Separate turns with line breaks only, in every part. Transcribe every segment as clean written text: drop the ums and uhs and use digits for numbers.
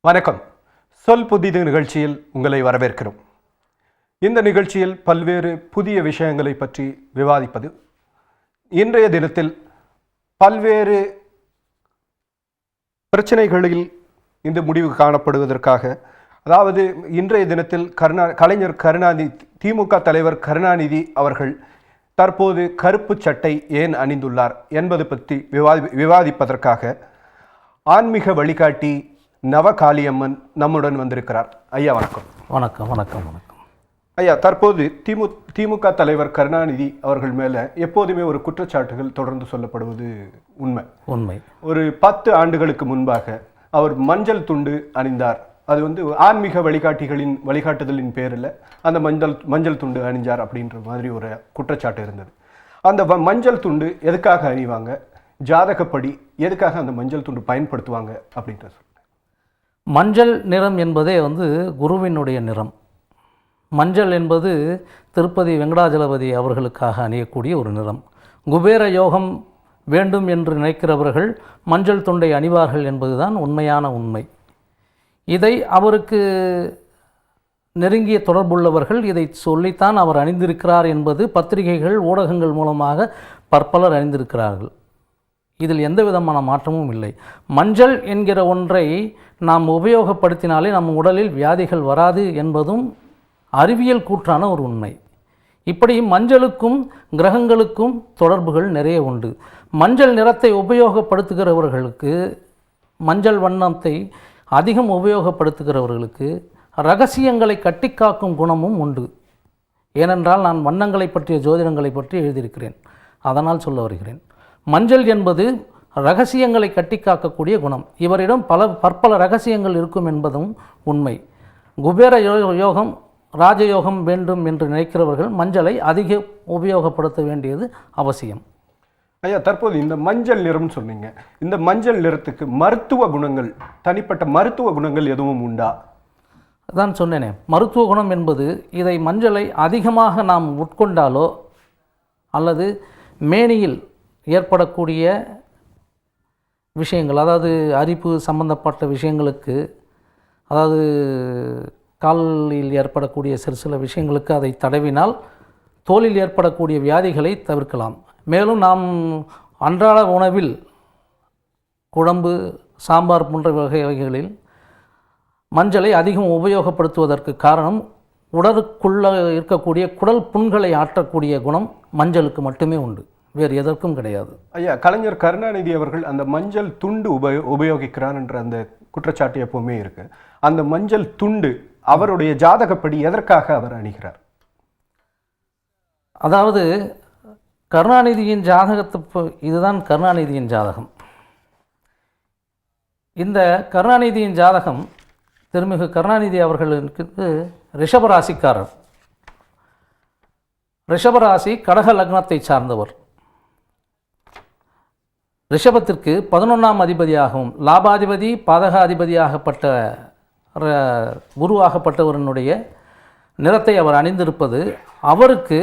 வணக்கம். சொல் புதிது நிகழ்ச்சியில் உங்களை வரவேற்கிறோம். இந்த நிகழ்ச்சியில் பல்வேறு புதிய விஷயங்களை பற்றி விவாதிப்பது. இன்றைய தினத்தில் பல்வேறு பிரச்சனைகளில் இந்த முடிவு காணப்படுவதற்காக, அதாவது இன்றைய தினத்தில் கலைஞர் கருணாநிதி, திமுக தலைவர் கருணாநிதி அவர்கள் தற்போது கருப்பு சட்டை ஏன் அணிந்துள்ளார் என்பது பற்றி விவாதிப்பதற்காக ஆன்மீக வழிகாட்டி நவகாளியம்மன் நம்முடன் வந்திருக்கிறார். ஐயா வணக்கம்.
வணக்கம். வணக்கம். வணக்கம்
ஐயா, தற்போது திமுக தலைவர் கருணாநிதி அவர்கள் மேலே எப்போதுமே ஒரு குற்றச்சாட்டுகள் தொடர்ந்து சொல்லப்படுவது உண்மை. ஒரு 10 ஆண்டுகளுக்கு முன்பாக அவர் மஞ்சள் துண்டு அணிந்தார். அது ஆன்மீக வழிகாட்டிகளின் வழிகாட்டுதலின் பேரில் அந்த மஞ்சள் துண்டு அணிஞ்சார் அப்படின்ற மாதிரி ஒரு குற்றச்சாட்டு இருந்தது. அந்த மஞ்சள் துண்டு எதுக்காக அணிவாங்க, ஜாதகப்படி எதுக்காக அந்த மஞ்சள் துண்டு பயன்படுத்துவாங்க அப்படின்ற
மஞ்சள் நிறம் என்பதே குருவினுடைய நிறம். மஞ்சள் என்பது திருப்பதி வெங்கடாஜலபதி அவர்களுக்காக அணியக்கூடிய ஒரு நிறம். குபேர யோகம் வேண்டும் என்று நினைக்கிறவர்கள் மஞ்சள் துண்டை அணிவார்கள் என்பதுதான் உண்மையான உண்மை. இதை அவருக்கு நெருங்கிய தொடர்புள்ளவர்கள் இதை சொல்லித்தான் அவர் அணிந்திருக்கிறார் என்பது பத்திரிகைகள், ஊடகங்கள் மூலமாக பற்பலர் அணிந்திருக்கிறார்கள். இதில் எந்த விதமான மாற்றமும் இல்லை. மஞ்சள் என்கிற ஒன்றை நாம் உபயோகப்படுத்தினாலே நம் உடலில் வியாதிகள் வராது என்பதும் அறிவியல் கூற்றான ஒரு உண்மை. இப்படி மஞ்சளுக்கும் கிரகங்களுக்கும் தொடர்புகள் நிறைய உண்டு. மஞ்சள் நிறத்தை உபயோகப்படுத்துகிறவர்களுக்கு, மஞ்சள் வண்ணத்தை அதிகம் உபயோகப்படுத்துகிறவர்களுக்கு இரகசியங்களை கட்டிக்காக்கும் குணமும் உண்டு. ஏனென்றால் நான் வண்ணங்களை பற்றிய ஜோதிடங்களை பற்றி எழுதியிருக்கிறேன். அதனால் சொல்ல வருகிறேன். மஞ்சள் என்பது இரகசியங்களை கட்டி காக்கக்கூடிய குணம். இவரிடம் பற்பல இரகசியங்கள் இருக்கும் என்பதும் உண்மை. குபேர யோகம், ராஜயோகம் வேண்டும் என்று நினைக்கிறவர்கள் மஞ்சளை அதிக உபயோகப்படுத்த வேண்டியது அவசியம்.
ஐயா, தற்போது இந்த மஞ்சள் நிறம் சொன்னீங்க. இந்த மஞ்சள் நிறத்துக்கு மருத்துவ குணங்கள், தனிப்பட்ட மருத்துவ குணங்கள் எதுவும் உண்டா?
அதான் சொன்னேனே, மருத்துவ குணம் என்பது இதை மஞ்சளை அதிகமாக நாம் உட்கொண்டாலோ அல்லது மேனியில் ஏற்படக்கூடிய விஷயங்கள், அதாவது அரிப்பு சம்பந்தப்பட்ட விஷயங்களுக்கு, அதாவது காலில் ஏற்படக்கூடிய சில விஷயங்களுக்கு அதை தடவினால் தோலில் ஏற்படக்கூடிய வியாதிகளை தவிர்க்கலாம். மேலும் நாம் அன்றாட உணவில் குழம்பு, சாம்பார் போன்ற வகைகளில் மஞ்சளை அதிகம் உபயோகப்படுத்துவதற்கு காரணம் உடலுக்குள்ளே இருக்கக்கூடிய குடல் புண்களை ஆற்றக்கூடிய குணம் மஞ்சளுக்கு மட்டுமே உண்டு, வேறு எதற்கும் கிடையாது.
ஐயா, கலைஞர் கருணாநிதி அவர்கள் அந்த மஞ்சள் துண்டு உபயோகிக்கிறார் என்ற அந்த குற்றச்சாட்டு எப்பவுமே இருக்கு. அந்த மஞ்சள் துண்டு அவருடைய ஜாதகப்படி எதற்காக அவர் அணிகிறார்?
அதாவது கருணாநிதியின் ஜாதகத்தை, இதுதான் கருணாநிதியின் ஜாதகம். இந்த கருணாநிதியின் ஜாதகம் திருமிகு கருணாநிதி அவர்களுக்கு ரிஷபராசிக்காரர். ரிஷபராசி கடக லக்னத்தை சார்ந்தவர். ரிஷபத்திற்கு 11ஆம் அதிபதியாகவும் லாபாதிபதி பாதகாதிபதியாகப்பட்ட குருவாகப்பட்டவருடைய நிறத்தை அவர் அணிந்திருப்பது அவருக்கு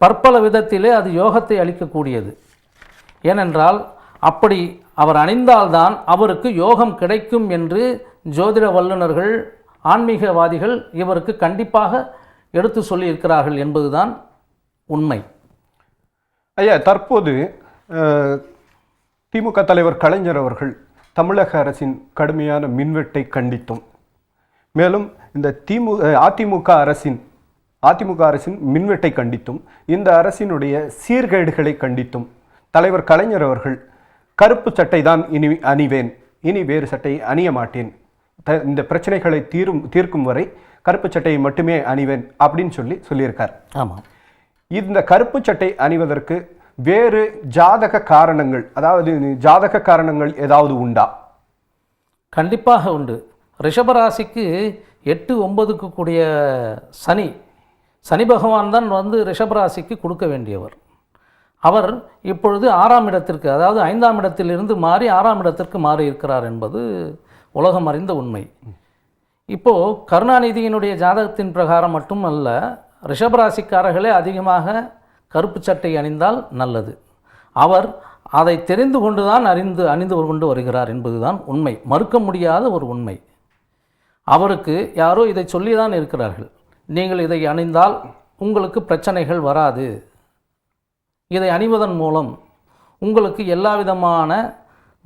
பற்பல விதத்திலே அது யோகத்தை அளிக்கக்கூடியது. ஏனென்றால் அப்படி அவர் அணிந்தால்தான் அவருக்கு யோகம் கிடைக்கும் என்று ஜோதிட வல்லுநர்கள், ஆன்மீகவாதிகள் இவருக்கு கண்டிப்பாக எடுத்து சொல்லியிருக்கிறார்கள் என்பதுதான் உண்மை.
ஐயா, தற்போது திமுக தலைவர் கலைஞர் அவர்கள் தமிழக அரசின் கடுமையான மின்வெட்டை கண்டித்தும், மேலும் இந்த அதிமுக அரசின் மின்வெட்டை கண்டித்தும், இந்த அரசினுடைய சீர்கேடுகளை கண்டித்தும் தலைவர் கலைஞர் அவர்கள் கருப்பு சட்டை தான் இனி அணிவேன், இனி வேறு சட்டை அணிய மாட்டேன், இந்த பிரச்சனைகளை தீர்க்கும் வரை கருப்பு சட்டையை மட்டுமே அணிவேன் அப்படின்னு சொல்லியிருக்கார்.
ஆமாம்.
இந்த கருப்பு சட்டை அணிவதற்கு வேறு ஜாதக காரணங்கள், அதாவது ஜாதக காரணங்கள் ஏதாவது உண்டா?
கண்டிப்பாக உண்டு. ரிஷபராசிக்கு 8, 9க்கு கூடிய சனி பகவான் தான் ரிஷபராசிக்கு கொடுக்க வேண்டியவர். அவர் இப்பொழுது 6ஆம் இடத்திற்கு, அதாவது 5ஆம் இடத்திலிருந்து மாறி 6ஆம் இடத்திற்கு மாறி இருக்கிறார் என்பது உலகம் அறிந்த உண்மை. இப்போது கருணாநிதியினுடைய ஜாதகத்தின் பிரகாரம் மட்டும் அல்ல, ரிஷபராசிக்காரர்களே அதிகமாக கருப்பு சட்டை அணிந்தால் நல்லது. அவர் அதை தெரிந்து கொண்டுதான் அணிந்து கொண்டு வருகிறார் என்பதுதான் உண்மை, மறுக்க முடியாத ஒரு உண்மை. அவருக்கு யாரோ இதை சொல்லி தான் இருக்கிறார்கள். நீங்கள் இதை அணிந்தால் உங்களுக்கு பிரச்சனைகள் வராது, இதை அணிவதன் மூலம் உங்களுக்கு எல்லா விதமான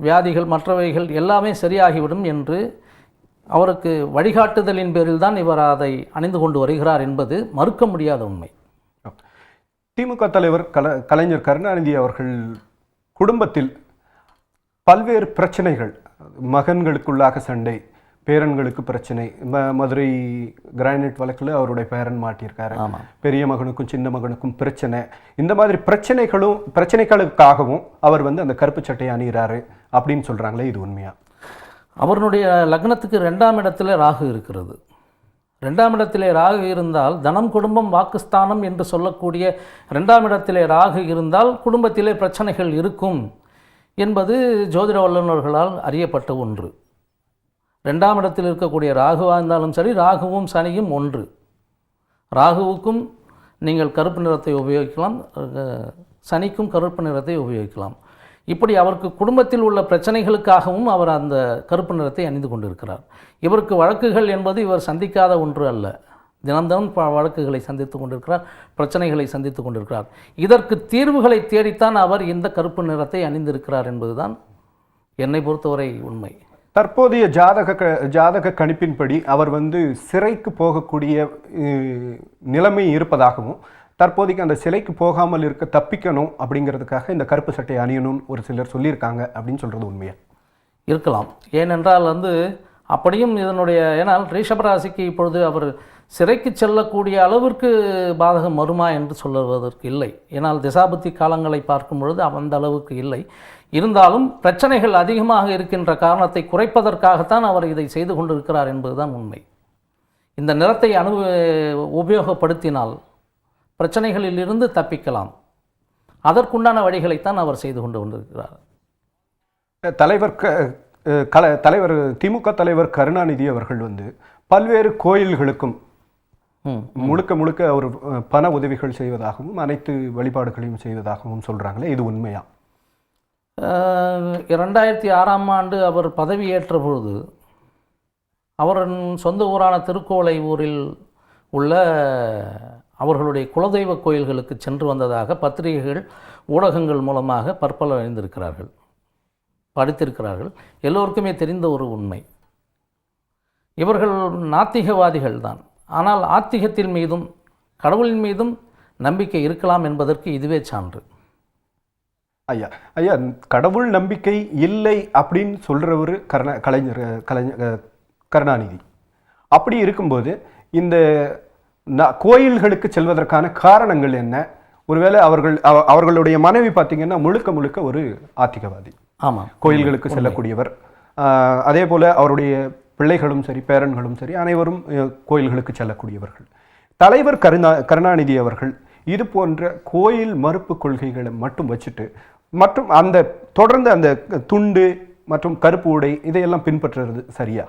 வியாதிகள் மற்றவைகள் எல்லாமே சரியாகிவிடும் என்று அவருக்கு வழிகாட்டுதலின் பேரில் தான் இவர் அதை அணிந்து கொண்டு வருகிறார் என்பது மறுக்க முடியாத உண்மை.
திமுக தலைவர் கலைஞர் கருணாநிதி அவர்கள் குடும்பத்தில் பல்வேறு பிரச்சனைகள், மகன்களுக்குள்ளாக சண்டை, பேரன்களுக்கு பிரச்சனை, மதுரை கிரானைட் வழக்கில் அவருடைய பேரன் மாட்டியிருக்காரு, பெரிய மகனுக்கும் சின்ன மகனுக்கும் பிரச்சனை, இந்த மாதிரி பிரச்சனைகளுக்காகவும் அவர் வந்து அந்த கருப்பு சட்டையை அணிகிறாரு அப்படின்னு சொல்றாங்களே, இது உண்மையா?
அவருடைய லக்னத்துக்கு 2ஆம் இடத்துல ராகு இருக்கிறது. 2ஆம் இடத்திலே ராகு இருந்தால் தனம் குடும்பம் வாக்குஸ்தானம் என்று சொல்லக்கூடிய 2ஆம் இடத்திலே ராகு இருந்தால் குடும்பத்திலே பிரச்சனைகள் இருக்கும் என்பது ஜோதிட வல்லுநர்களால் அறியப்பட்ட ஒன்று. 2ஆம் இடத்தில் இருக்கக்கூடிய ராகுவாக இருந்தாலும் சரி, ராகுவும் சனியும் ஒன்று. ராகுவுக்கும் நீங்கள் கருப்பு நிறத்தை உபயோகிக்கலாம், சனிக்கும் கருப்பு நிறத்தை உபயோகிக்கலாம். இப்படி அவருக்கு குடும்பத்தில் உள்ள பிரச்சனைகளுக்காகவும் அவர் அந்த கருப்பு நிறத்தை அணிந்து கொண்டிருக்கிறார். இவருக்கு வழக்குகள் என்பது இவர் சந்திக்காத ஒன்று அல்ல. தினந்தனம் வழக்குகளை சந்தித்து கொண்டிருக்கிறார், பிரச்சனைகளை சந்தித்து கொண்டிருக்கிறார். இதற்கு தீர்வுகளை தேடித்தான் அவர் இந்த கருப்பு நிறத்தை அணிந்திருக்கிறார் என்பதுதான் என்னை பொறுத்தவரை உண்மை.
தற்போதைய ஜாதக கணிப்பின்படி அவர் வந்து சிறைக்கு போகக்கூடிய நிலைமை இருப்பதாகவும், தற்போதைக்கு அந்த சிலைக்கு போகாமல் இருக்க தப்பிக்கணும் அப்படிங்கிறதுக்காக இந்த கருப்பு சட்டை அணியணும்னு ஒரு சிலர் சொல்லியிருக்காங்க அப்படின்னு சொல்கிறது உண்மையா?
இருக்கலாம். ஏனென்றால் வந்து அப்படியும் இதனுடைய, ஏன்னால் ரிஷபராசிக்கு இப்பொழுது அவர் சிறைக்கு செல்லக்கூடிய அளவிற்கு பாதகம் வருமா என்று சொல்லுவதற்கு இல்லை. ஏன்னால் திசாபுத்தி காலங்களை பார்க்கும் பொழுது அந்த அளவுக்கு இல்லை. இருந்தாலும் பிரச்சனைகள் அதிகமாக இருக்கின்ற காரணத்தை குறைப்பதற்காகத்தான் அவர் இதை செய்து கொண்டிருக்கிறார் என்பதுதான் உண்மை. இந்த நிறத்தை உபயோகப்படுத்தினால் பிரச்சனைகளில் இருந்து தப்பிக்கலாம். அதற்குண்டான வழிகளைத்தான் அவர் செய்து கொண்டு கொண்டிருக்கிறார்.
தலைவர் திமுக தலைவர் கருணாநிதி அவர்கள் வந்து பல்வேறு கோயில்களுக்கும் முழுக்க அவர் பண உதவிகள் செய்வதாகவும் அனைத்து வழிபாடுகளையும் செய்வதாகவும் சொல்றாங்களே, இது உண்மையா?
2006ஆம் ஆண்டு அவர் பதவியேற்ற பொழுது அவரின் சொந்த ஊரான திருக்கோளை ஊரில் உள்ள அவர்களுடைய குலதெய்வ கோயில்களுக்கு சென்று வந்ததாக பத்திரிகைகள் ஊடகங்கள் மூலமாக பற்பல அறிந்திருக்கிறார்கள், படித்திருக்கிறார்கள். எல்லோருக்குமே தெரிந்த ஒரு உண்மை. இவர்கள் நாத்திகவாதிகள் தான். ஆனால் ஆத்திகத்தின் மீதும் கடவுளின் மீதும் நம்பிக்கை இருக்கலாம் என்பதற்கு இதுவே சான்று.
ஐயா கடவுள் நம்பிக்கை இல்லை அப்படின்னு சொல்றவர் கலைஞர் கருணாநிதி. அப்படி இருக்கும்போது இந்த கோயில்களுக்கு செல்வதற்கான காரணங்கள் என்ன? ஒருவேளை அவர்களுடைய மனைவி பார்த்தீங்கன்னா முழுக்க ஒரு ஆத்திகவாதி.
ஆமாம்,
கோயில்களுக்கு செல்லக்கூடியவர். அதே போல அவருடைய பிள்ளைகளும் சரி, பேரன்களும் சரி, அனைவரும் கோயில்களுக்கு செல்லக்கூடியவர்கள். தலைவர் கருணாநிதி அவர்கள் இது போன்ற கோயில் மறுப்பு கொள்கைகளை மட்டும் வச்சுட்டு மற்றும் தொடர்ந்து அந்த துண்டு மற்றும் கருப்பு உடை இதையெல்லாம் பின்பற்றுறது சரியா?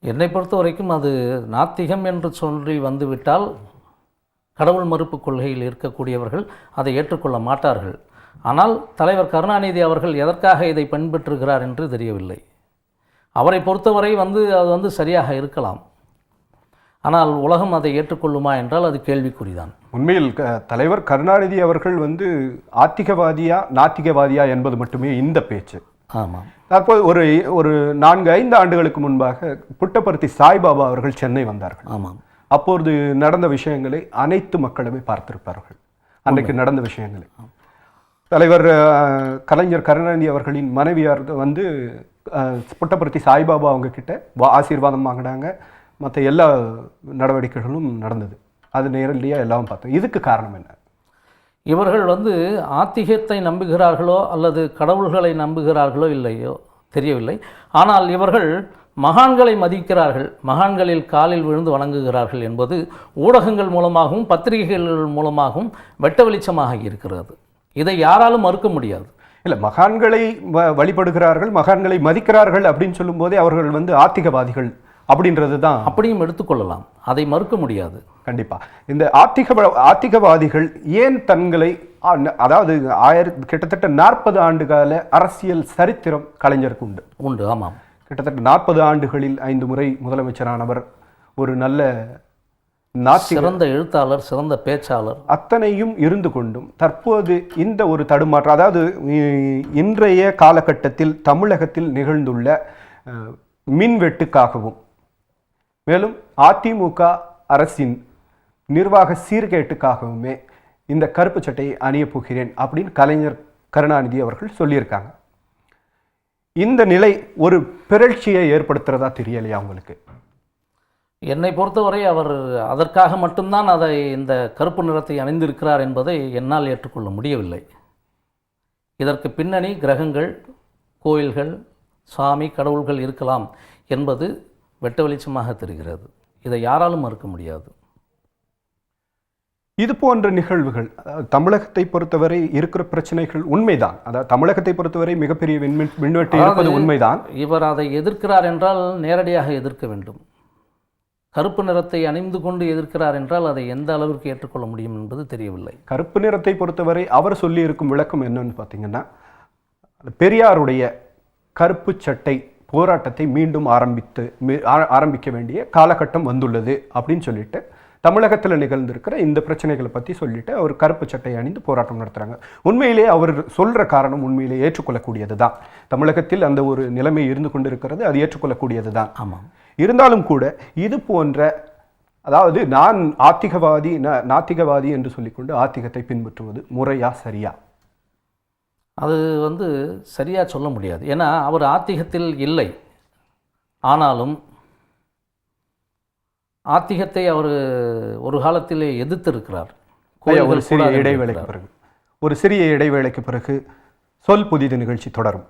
என்னை பொறுத்த வரைக்கும் அது நாத்திகம் என்று சொல்லி வந்துவிட்டால் கடவுள் மறுப்பு கொள்கையில் இருக்கக்கூடியவர்கள் அதை ஏற்றுக்கொள்ள மாட்டார்கள். ஆனால் தலைவர் கருணாநிதி அவர்கள் எதற்காக இதை பின்பற்றுகிறார் என்று தெரியவில்லை. அவரை பொறுத்தவரை அது சரியாக இருக்கலாம். ஆனால் உலகம் அதை ஏற்றுக்கொள்ளுமா என்றால் அது கேள்விக்குறிதான்.
உண்மையில் தலைவர் கருணாநிதி அவர்கள் ஆத்திகவாதியா நாத்திகவாதியா என்பது மட்டுமே இந்த பேச்சு.
ஆமாம்.
தற்போது ஒரு 4-5 ஆண்டுகளுக்கு முன்பாக புட்டபர்த்தி சாய்பாபா அவர்கள் சென்னை வந்தார்கள்.
ஆமாம்.
அப்போது நடந்த விஷயங்களை அனைத்து மக்களுமே பார்த்திருப்பார்கள். அன்றைக்கு நடந்த விஷயங்களை தலைவர் கலைஞர் கருணாநிதி அவர்களின் மனைவியார் புட்டபர்த்தி சாய்பாபா அவங்க கிட்ட ஆசீர்வாதம் வாங்கினாங்க. மற்ற எல்லா நடவடிக்கைகளும் நடந்தது. அது நேரடியாக எல்லாம் பார்த்தோம். இதுக்கு காரணம் என்ன?
இவர்கள் ஆத்திகத்தை நம்புகிறார்களோ அல்லது கடவுள்களை நம்புகிறார்களோ இல்லையோ தெரியவில்லை. ஆனால் இவர்கள் மகான்களை மதிக்கிறார்கள், மகான்களில் காலில் விழுந்து வணங்குகிறார்கள் என்பது ஊடகங்கள் மூலமாகவும் பத்திரிகைகள் மூலமாகவும் வெட்ட வெளிச்சமாக இருக்கிறது. இதை யாராலும் மறுக்க முடியாது.
இல்லை, மகான்களை வழிபடுகிறார்கள், மகான்களை மதிக்கிறார்கள் அப்படின்னு சொல்லும் போதே அவர்கள் ஆத்திகவாதிகள் அப்படின்றது தான்.
அப்படியும் எடுத்துக்கொள்ளலாம், அதை மறுக்க முடியாது.
கண்டிப்பா. இந்த ஆத்திகவாதிகள் ஏன் தங்களை, அதாவது கிட்டத்தட்ட 40 ஆண்டு கால அரசியல் சரித்திரம் கலைஞருக்கு உண்டு.
ஆமாம்.
கிட்டத்தட்ட 40 ஆண்டுகளில் 5 முறை முதலமைச்சரானவர், ஒரு நல்ல நாத்திக,
சிறந்த எழுத்தாளர், சிறந்த பேச்சாளர்,
அத்தனையும் இருந்து கொண்டும் தற்போது இந்த ஒரு தடுமாற்றம், அதாவது இன்றைய காலகட்டத்தில் தமிழகத்தில் நிகழ்ந்துள்ள மின்வெட்டுக்காகவும், மேலும் அதிமுக அரசின் நிர்வாக சீர்கேட்டுக்காகவுமே இந்த கருப்பு சட்டையை அணிய போகிறேன் அப்படின்னு கலைஞர் கருணாநிதி அவர்கள் சொல்லியிருக்காங்க. இந்த நிலை ஒரு பிறழ்ச்சியை ஏற்படுத்துறதா தெரியலையா உங்களுக்கு?
என்னை பொறுத்தவரை அவர் அதற்காக மட்டும்தான் இந்த கருப்பு நிறத்தை அணிந்திருக்கிறார் என்பதை என்னால் ஏற்றுக்கொள்ள முடியவில்லை. இதற்கு பின்னணி கிரகங்கள், கோயில்கள், சாமி, கடவுள்கள் இருக்கலாம் என்பது வெட்ட வெளிச்சமாக தெரிகிறது. இதை யாராலும் மறுக்க முடியாது.
இது போன்ற நிகழ்வுகள் தமிழகத்தை பொறுத்தவரை இருக்கிற பிரச்சனைகள் உண்மைதான். அதாவது தமிழகத்தை பொறுத்தவரை மிகப்பெரிய மின்வெட்டு இருப்பது உண்மைதான்.
இவர் அதை எதிர்க்கிறார் என்றால் நேரடியாக எதிர்க்க வேண்டும். கருப்பு நிறத்தை அணிந்து கொண்டு எதிர்க்கிறார் என்றால் அதை எந்த அளவிற்கு ஏற்றுக்கொள்ள முடியும் என்பது தெரியவில்லை.
கருப்பு நிறத்தை பொறுத்தவரை அவர் சொல்லி இருக்கும் விளக்கம் என்னன்னு பார்த்தீங்கன்னா, பெரியாருடைய கருப்பு சட்டை போராட்டத்தை மீண்டும் ஆரம்பிக்க வேண்டிய காலகட்டம் வந்துள்ளது அப்படின்னு சொல்லிட்டு தமிழகத்தில் நிகழ்ந்திருக்கிற இந்த பிரச்சனைகளை பற்றி சொல்லிட்டு அவர் கருப்பு சட்டை அணிந்து போராட்டம் நடத்துகிறாங்க. உண்மையிலே அவர் சொல்கிற காரணம் உண்மையிலே ஏற்றுக்கொள்ளக்கூடியது தான். தமிழகத்தில் அந்த ஒரு நிலைமை இருந்து கொண்டிருக்கிறது, அது ஏற்றுக்கொள்ளக்கூடியது தான்.
ஆமாம்.
இருந்தாலும் கூட இது போன்ற, அதாவது நான் நாத்திகவாதி என்று சொல்லிக்கொண்டு ஆத்திகத்தை பின்பற்றுவது முறையா சரியா?
அது சரியாக சொல்ல முடியாது. ஏன்னா அவர் ஆத்திகத்தில் இல்லை. ஆனாலும் ஆத்திகத்தை அவர் ஒரு காலத்திலே எதிர்த்திருக்கிறார்.
ஒரு சிறிய இடைவேளைக்கு பிறகு சொல் புதிது நிகழ்ச்சி தொடரும்.